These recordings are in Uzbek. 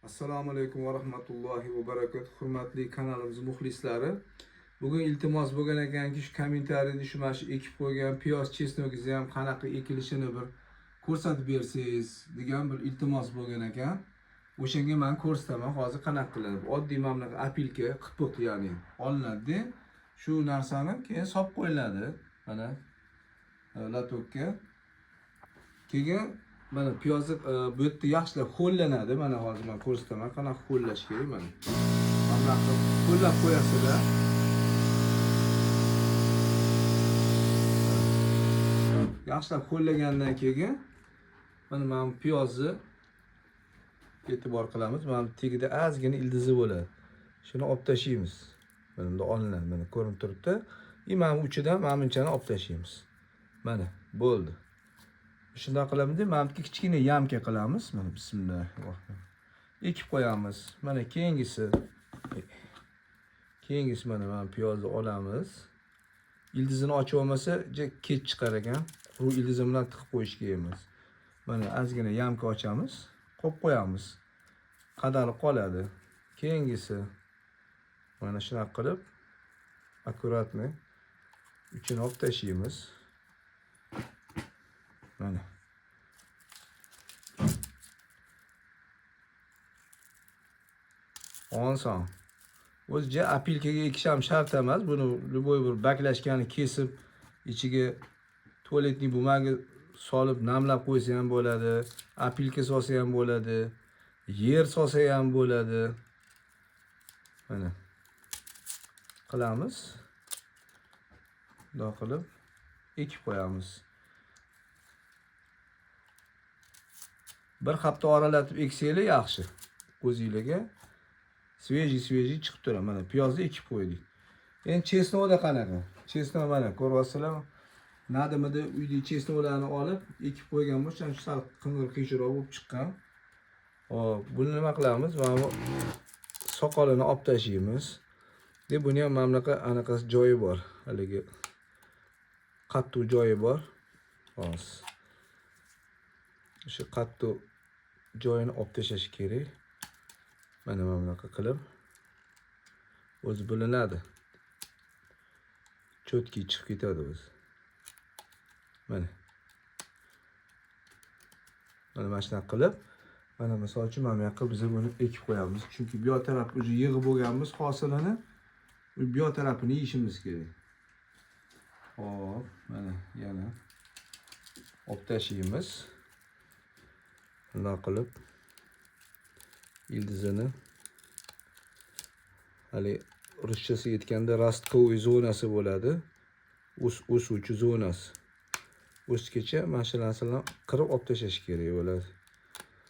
Assalomu alaykum va rahmatullohi va barakatuh. Hurmatli kanalimiz muxlislari. Bugun iltimos bo'lgan ekanki, shu kommentariyada shu ekib qo'ygan piyoz chesnogingizni ham qanaqa ekilishini bir ko'rsatib bersangiz degan bir iltimos bo'lgan ekan. O'shanga men ko'rsataman hozir qanaqa qiladi. Oddiy mana apilka, qipiq ya'ni olinadi. Shu narsani keyin solib qo'yiladi. Mana latokka. Keyin mana piyozni bu yerda yaxshilab ho'llanadi. Mana hozir men ko'rsataman qanaqa ho'llash kerak mana. Mana ho'llab qo'yasizlar. Yaxshilab ho'llagandan keyin mana men piyozni e'tibor qilamiz. Mana tagida ozgina ildizi bo'ladi. Shuni olib tashlaymiz. Mana bunda olinadi. Mana ko'rinib turibdi. Mana uchidan mana bunchani olib tashlaymiz. Mana bo'ldi. Shunday qilamiz-da, mana bu kichkina yamka qilamiz. Mana bismillahirrohmanirrohim. Ekib qo'yamiz. Mana keyingisi mana piyozni olamiz. Ildizini ochib olmasa, kech chiqar ekan. Quruq ildizi bilan tiqib qo'yish kerak emas. Mana ozgina yamka ochamiz, qo'yib qo'yamiz. Qadarli qoladi. Keyingisi mana shunaqa qilib akkuratni uchini olib tashlaymiz. Mana. Oson. O'zicha apilkaga ekish ham shart emas. Buni любой bir baklashkani kesib, ichiga tualetning bumaga solib namlab qo'ysa ham bo'ladi. Apilka solsa ham bo'ladi. Yer solsa ham bo'ladi. Mana. Qilamiz. Bunday qilib ekib qo'yamiz. Bir hafta oralatib eksanglar yaxshi. O'zingizga svejiy chiqib turadi. Mana piyozni ekib qo'ydik. Endi chesnovda qanaqa? Chesnov mana ko'ryapsizlarmi? Nadimida uydagi chesnovlarni olib ekib qo'ygan bo'lsa, shu sal qing'ir qiyshroq bo'lib chiqqan. Hop, buni nima qilamiz? Mana bu soqolini olib tashlaymiz. Deb buni ham mamlaqa anaqasi joyi bor. Haligi qattiq joyi bor. Hozir. Shu qattiq joyini olib tashlash kerak. Mana bunaqa qilib o'zi bilinadi. Chotki chiqib ketadi o'zi. Mana. Mana shunaqa qilib, mana misol uchun mana bu yoqqa biz buni ekib qo'yamiz. Chunki bu yoq taraf o'zi yig'ib bo'lganmiz hosilini. Bu yoq tarafini yeyishimiz kerak. Hop, mana yana olib tashlaymiz. Bunday qilib ildizini hali ruschasi aytganda rostkovoy zonasi bo'ladi. O'suvchi zonasi. O'sgacha mana shu narsalarni qirib olib tashlash kerak bo'ladi.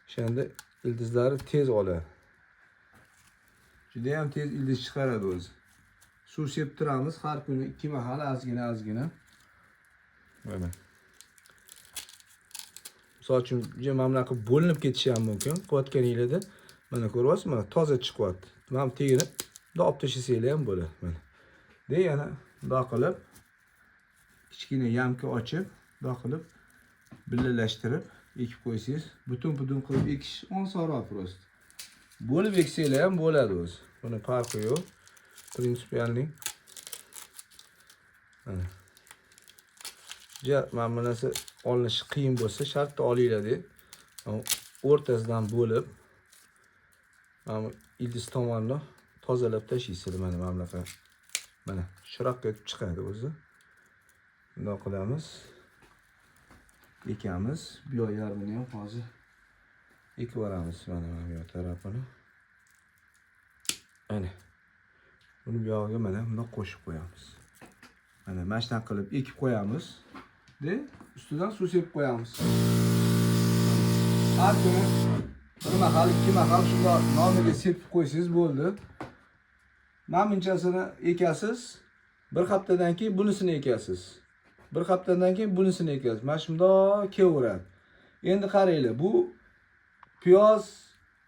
O'shanda ildizlari tez oladi. Juda ham tez ildiz chiqaradi o'zi. Suv sepib turamiz har kuni 2 mahal ozgina. Mana. Misol uchun mamlaqa bo'linib ketishi ham mumkin. Qilayotganingizda mana ko'ryapsiz, mana toza chiqyapti. Mana tegini olib tashlasanglar ham bo'ladi. Mana. Yana bunday qilib kichkina yamka ochib, bunday qilib birlashtirib ekib qo'ysangiz, butun qilib ekish osonroq prosta. Bo'lib eksanglar ham bo'ladi o'zi. Buni farqi yo'q. Prinsipialning. Mana. Mana bu narsa olinishi qiyin bo'lsa, shartta olinglar-da. O'rtasidan bo'lib, mana ildiz tomonni tozalab tashlaysizlar mana mamlaqa. Mana shiroqqa chiqadi o'zi. Bunday qilamiz. Ekamiz. Bu yoq yarmini ham hozir ekib yuboramiz mana bu yoq tarafini. Mana. Buni bu yog'iga mana bunday qo'shib qo'yamiz. Mana shunaqa qilib ekib qo'yamiz. Ustidan suv sepib qo'yamiz. Har kuni 1 mahal, 2 mahal shunday nomiga sepib qo'ysangiz bo'ldi. Mana bunchasini ekasiz. Bir haftadan keyin bunisini ekasiz. Bir haftadan keyin bunisini ekasiz. Mana shunday kelaveradi. Endi qaranglar, bu piyoz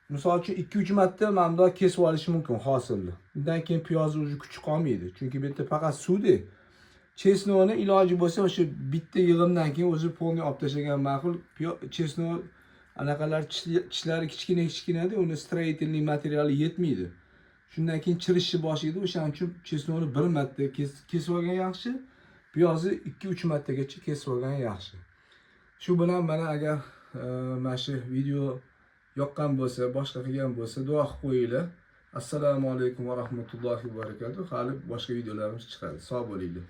misol uchun 2-3 marta mana bunday kesib olish mumkin hosilni. Undan keyin piyozni o'zi kuchi qolmaydi. Chunki bu yerda faqat suvda. Chesnovni iloji bo'lsa o'sha bitta yig'imdan keyin o'zi polni olib tashlagan ma'qul. Chesnov Anaqalar tishlari kichkina edi, uni stроительный materiali yetmaydi. Shundan keyin chirishni boshlaydi. O'shaning uchun chesnokni bir marta kesib olgan yaxshi, piyozni 2-3 martagacha kesib olgan yaxshi. Shu bilan mana agar mana shu video yoqqan bo'lsa, boshqa qilgan bo'lsa, duo qilib qo'yinglar. Assalomu alaykum va rahmatullohi va barakatuh. Hali boshqa videolarimiz chiqadi. Sog' bo'linglar.